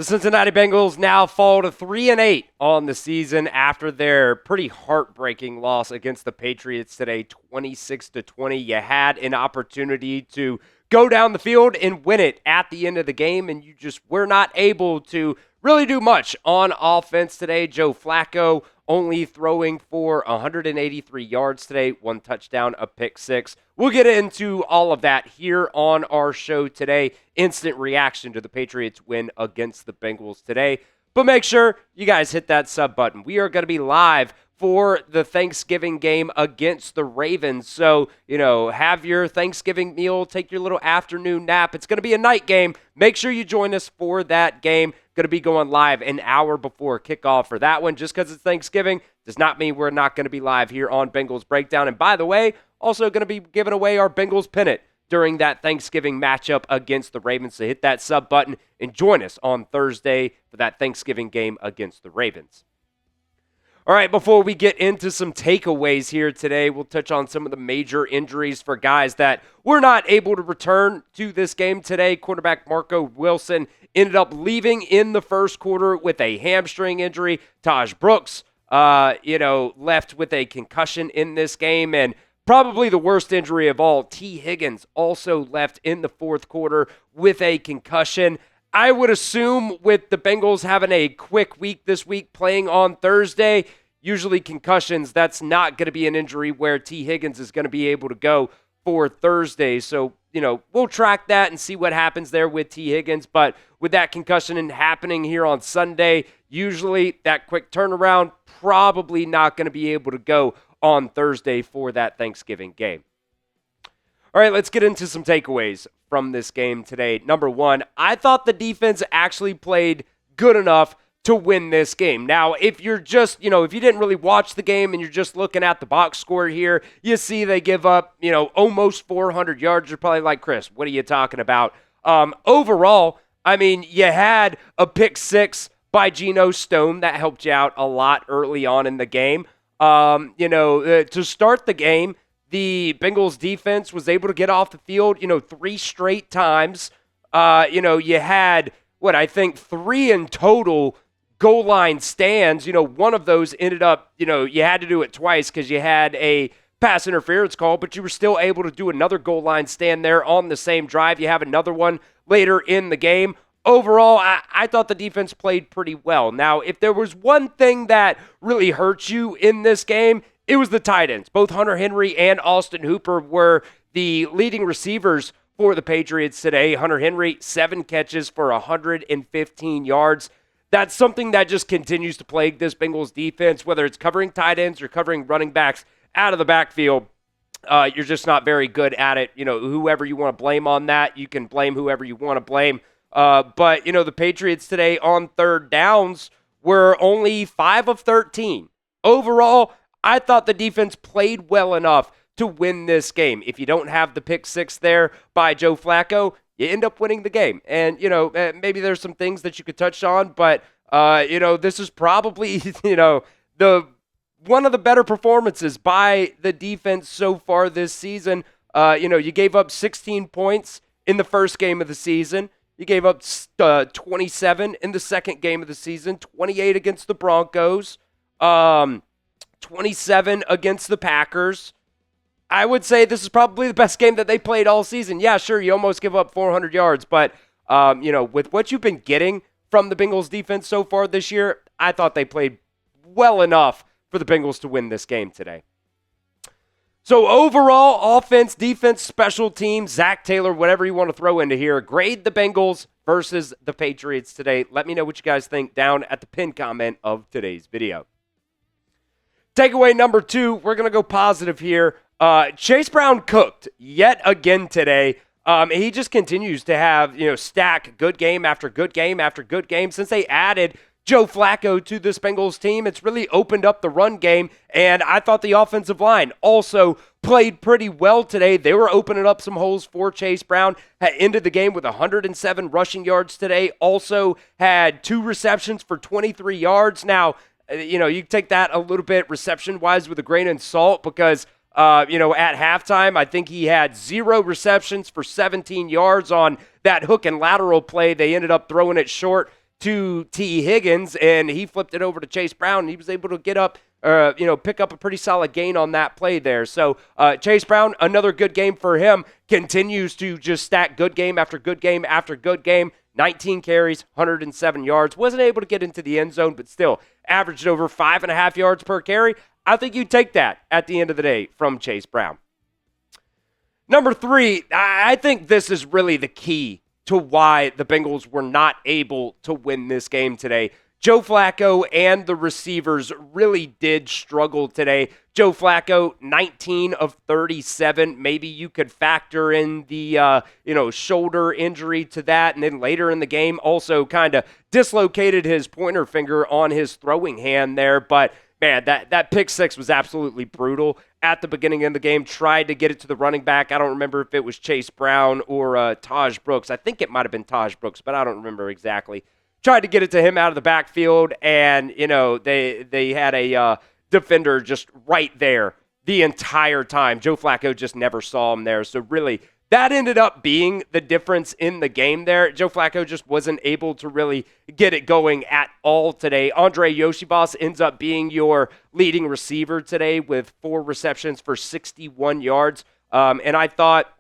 The Cincinnati Bengals now fall to 3-8 on the season after their pretty heartbreaking loss against the Patriots today, 26-20. You had an opportunity to go down the field and win it at the end of the game, and you just were not able to really do much on offense today. Joe Flacco only throwing for 183 yards today, 1 touchdown, a pick 6. We'll get into all of that here on our show today. Instant reaction to the Patriots win against the Bengals today. But make sure you guys hit that sub button. We are going to be live for the Thanksgiving game against the Ravens. So, have your Thanksgiving meal, take your little afternoon nap. It's going to be a night game. Make sure you join us for that game. Going to be going live an hour before kickoff for that one. Just because it's Thanksgiving does not mean we're not going to be live here on Bengals Breakdown. And by the way, also going to be giving away our Bengals pennant during that Thanksgiving matchup against the Ravens. So hit that sub button and join us on Thursday for that Thanksgiving game against the Ravens. All right, before we get into some takeaways here today, we'll touch on some of the major injuries for guys that were not able to return to this game today. Quarterback Marco Wilson ended up leaving in the first quarter with a hamstring injury. Tahj Brooks, left with a concussion in this game. And probably the worst injury of all, Higgins also left in the fourth quarter with a concussion. I would assume with the Bengals having a quick week this week playing on Thursday, usually concussions, that's not going to be an injury where Higgins is going to be able to go for Thursday. So, we'll track that and see what happens there with Higgins. But with that concussion happening here on Sunday, usually that quick turnaround, probably not going to be able to go on Thursday for that Thanksgiving game. All right, let's get into some takeaways from this game today. Number one, I thought the defense actually played good enough to win this game. Now, if you're just, if you didn't really watch the game and you're just looking at the box score here, you see they give up, almost 400 yards. You're probably like, Chris, what are you talking about? Overall, you had a pick 6 by Geno Stone that helped you out a lot early on in the game. To start the game, the Bengals defense was able to get off the field, 3 straight times. You had, I think 3 in total goal line stands. One of those ended up, you had to do it twice because you had a pass interference call, but you were still able to do another goal line stand there on the same drive. You have another one later in the game. Overall, I thought the defense played pretty well. Now, if there was one thing that really hurt you in this game, it was the tight ends. Both Hunter Henry and Austin Hooper were the leading receivers for the Patriots today. Hunter Henry, 7 catches for 115 yards. That's something that just continues to plague this Bengals defense, whether it's covering tight ends or covering running backs out of the backfield. You're just not very good at it. Whoever you want to blame on that, you can blame whoever you want to blame. But the Patriots today on third downs were only 5 of 13. Overall, I thought the defense played well enough to win this game. If you don't have the pick 6 there by Joe Flacco, you end up winning the game. And, maybe there's some things that you could touch on, but, this is probably, the one of the better performances by the defense so far this season. You gave up 16 points in the first game of the season. You gave up 27 in the second game of the season, 28 against the Broncos, 27 against the Packers. I would say this is probably the best game that they played all season. Yeah, sure, you almost give up 400 yards, but, with what you've been getting from the Bengals defense so far this year, I thought they played well enough for the Bengals to win this game today. So overall, offense, defense, special teams, Zach Taylor, whatever you want to throw into here, grade the Bengals versus the Patriots today. Let me know what you guys think down at the pinned comment of today's video. Takeaway number 2, we're going to go positive here. Chase Brown cooked yet again today. He just continues to have, stack good game after good game after good game. Since they added Joe Flacco to this Bengals team, it's really opened up the run game, and I thought the offensive line also played pretty well today. They were opening up some holes for Chase Brown. Had ended the game with 107 rushing yards today. Also had 2 receptions for 23 yards. Now, you take that a little bit reception-wise with a grain of salt because, at halftime, I think he had 0 receptions for 17 yards on that hook and lateral play. They ended up throwing it short to T. Higgins, and he flipped it over to Chase Brown, and he was able to get up, pick up a pretty solid gain on that play there. So Chase Brown, another good game for him, continues to just stack good game after good game after good game. 19 carries, 107 yards. Wasn't able to get into the end zone, but still averaged over 5.5 yards per carry. I think you take that at the end of the day from Chase Brown. Number 3, I think this is really the key to why the Bengals were not able to win this game today. Joe Flacco and the receivers really did struggle today. Joe Flacco, 19 of 37. Maybe you could factor in the shoulder injury to that, and then later in the game also kind of dislocated his pointer finger on his throwing hand there. But man, that pick six was absolutely brutal at the beginning of the game. Tried to get it to the running back. I don't remember if it was Chase Brown or Tahj Brooks. I think it might have been Tahj Brooks, but I don't remember exactly. Tried to get it to him out of the backfield, and, they had a defender just right there the entire time. Joe Flacco just never saw him there. So really, that ended up being the difference in the game there. Joe Flacco just wasn't able to really get it going at all today. Andrei Iosivas ends up being your leading receiver today with 4 receptions for 61 yards. And I thought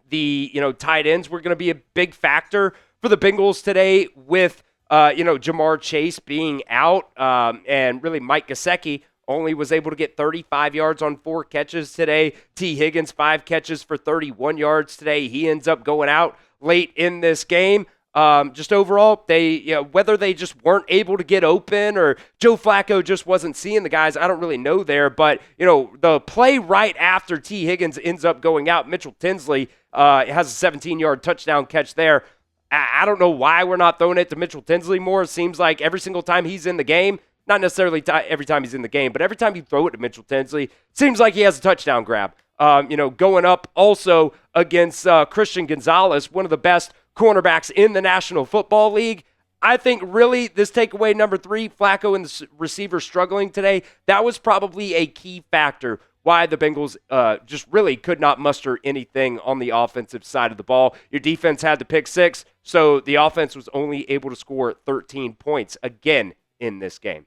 the, tight ends were going to be a big factor for the Bengals today with Jamar Chase being out, and really Mike Gesicki only was able to get 35 yards on 4 catches today. T. Higgins, 5 catches for 31 yards today. He ends up going out late in this game. Just overall, whether they just weren't able to get open or Joe Flacco just wasn't seeing the guys, I don't really know there. But, the play right after T. Higgins ends up going out, Mitchell Tinsley has a 17-yard touchdown catch there. I don't know why we're not throwing it to Mitchell Tinsley more. It seems like every single time he's in the game, not necessarily every time he's in the game, but every time you throw it to Mitchell Tinsley, seems like he has a touchdown grab. Going up also against Christian Gonzalez, one of the best cornerbacks in the National Football League. I think really this takeaway number 3, Flacco and the receiver struggling today, that was probably a key factor why the Bengals just really could not muster anything on the offensive side of the ball. Your defense had the pick 6, so the offense was only able to score 13 points again in this game.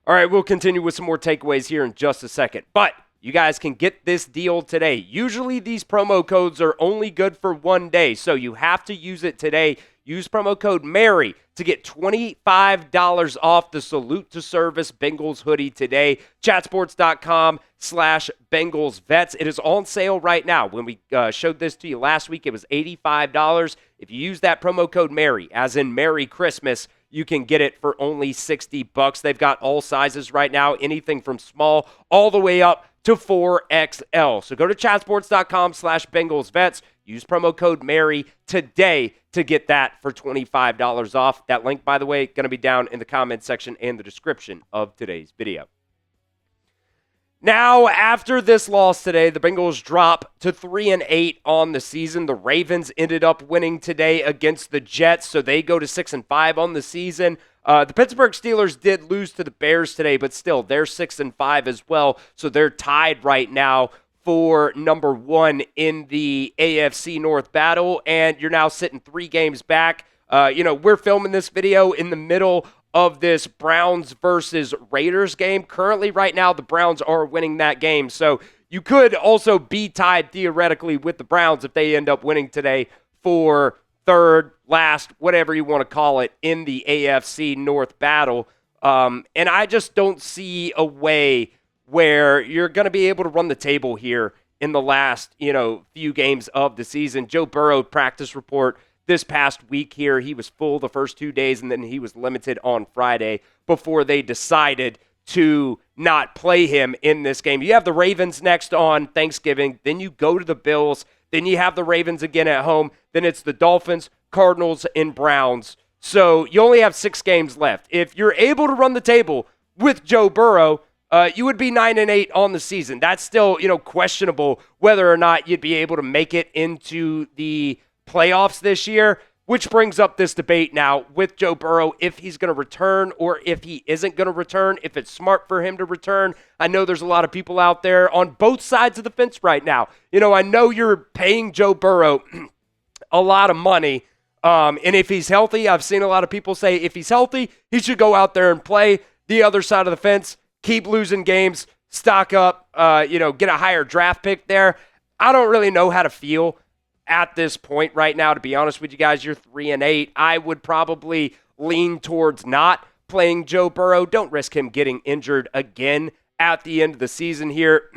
All right, we'll continue with some more takeaways here in just a second, but you guys can get this deal today. Usually these promo codes are only good for one day, so you have to use it today. Use promo code MARY to get $25 off the Salute to Service Bengals hoodie today. Chatsports.com/BengalsVets. It is on sale right now. When we showed this to you last week, it was $85. If you use that promo code MARY, as in Merry Christmas, you can get it for only $60. They've got all sizes right now, anything from small all the way up to 4XL. So go to chatsports.com/BengalsVets. Use promo code MARY today to get that for $25 off. That link, by the way, going to be down in the comments section and the description of today's video. Now, after this loss today, the Bengals drop to 3-8 on the season. The Ravens ended up winning today against the Jets, so they go to 6-5 on the season. The Pittsburgh Steelers did lose to the Bears today, but still, they're 6-5 as well, so they're tied right now for number 1 in the AFC North battle, and you're now sitting 3 games back. We're filming this video in the middle of this Browns versus Raiders game. Currently, right now, the Browns are winning that game, so you could also be tied theoretically with the Browns if they end up winning today for third, last, whatever you want to call it, in the AFC North battle. And I just don't see a way where you're going to be able to run the table here in the last, few games of the season. Joe Burrow practice report this past week here, he was full the first 2 days, and then he was limited on Friday before they decided to not play him in this game. You have the Ravens next on Thanksgiving, then you go to the Bills, then you have the Ravens again at home, then it's the Dolphins, Cardinals, and Browns. So you only have 6 games left. If you're able to run the table with Joe Burrow, you would be 9-8 on the season. That's still, questionable whether or not you'd be able to make it into the playoffs this year, which brings up this debate now with Joe Burrow, if he's going to return or if he isn't going to return, if it's smart for him to return. I know there's a lot of people out there on both sides of the fence right now. I know you're paying Joe Burrow a lot of money, And if he's healthy, I've seen a lot of people say if he's healthy, he should go out there and play the other side of the fence, keep losing games, stock up, get a higher draft pick there. I don't really know how to feel at this point right now, to be honest with you guys. You're 3-8. I would probably lean towards not playing Joe Burrow. Don't risk him getting injured again at the end of the season here.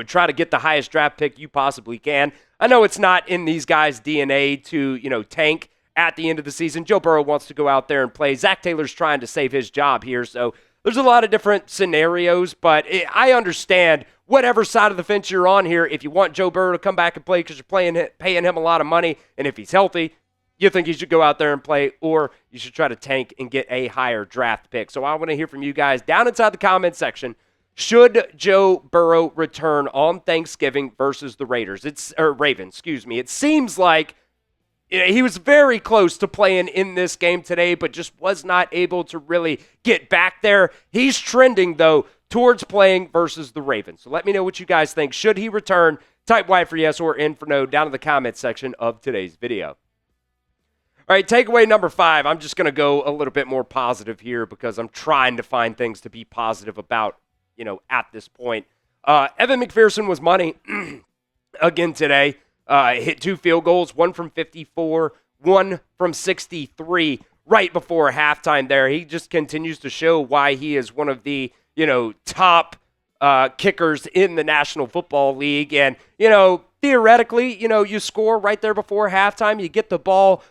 Try to get the highest draft pick you possibly can. I know it's not in these guys' DNA to, tank at the end of the season. Joe Burrow wants to go out there and play. Zach Taylor's trying to save his job here, so there's a lot of different scenarios, but I understand whatever side of the fence you're on here. If you want Joe Burrow to come back and play because you're paying him a lot of money, and if he's healthy, you think he should go out there and play, or you should try to tank and get a higher draft pick. So I want to hear from you guys down inside the comment section. Should Joe Burrow return on Thanksgiving versus the Ravens? It seems like he was very close to playing in this game today, but just was not able to really get back there. He's trending, though, towards playing versus the Ravens. So let me know what you guys think. Should he return? Type Y for yes or N for no down in the comment section of today's video. All right, takeaway number 5. I'm just going to go a little bit more positive here because I'm trying to find things to be positive about, at this point. Evan McPherson was money again today. Hit 2 field goals, one from 54, one from 63 right before halftime there. He just continues to show why he is one of the, top kickers in the National Football League. And, theoretically, you score right there before halftime. You get the ball,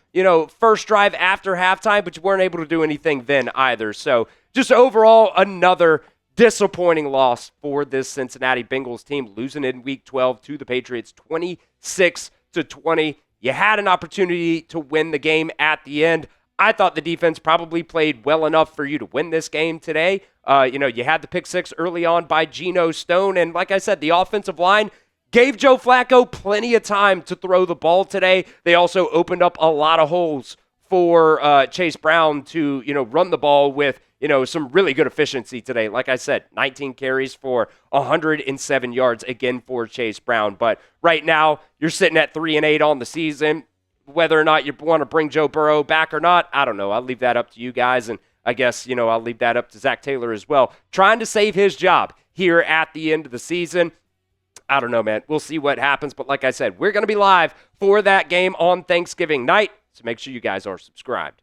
first drive after halftime, but you weren't able to do anything then either. So just overall, another disappointing loss for this Cincinnati Bengals team, losing in Week 12 to the Patriots 26-20. You had an opportunity to win the game at the end. I thought the defense probably played well enough for you to win this game today. You had the pick 6 early on by Geno Stone, and like I said, the offensive line gave Joe Flacco plenty of time to throw the ball today. They also opened up a lot of holes for Chase Brown to, run the ball with, some really good efficiency today. Like I said, 19 carries for 107 yards again for Chase Brown. But right now, you're sitting at 3-8 on the season. Whether or not you want to bring Joe Burrow back or not, I don't know. I'll leave that up to you guys. And I guess, I'll leave that up to Zach Taylor as well. Trying to save his job here at the end of the season. I don't know, man. We'll see what happens. But like I said, we're going to be live for that game on Thanksgiving night. So make sure you guys are subscribed.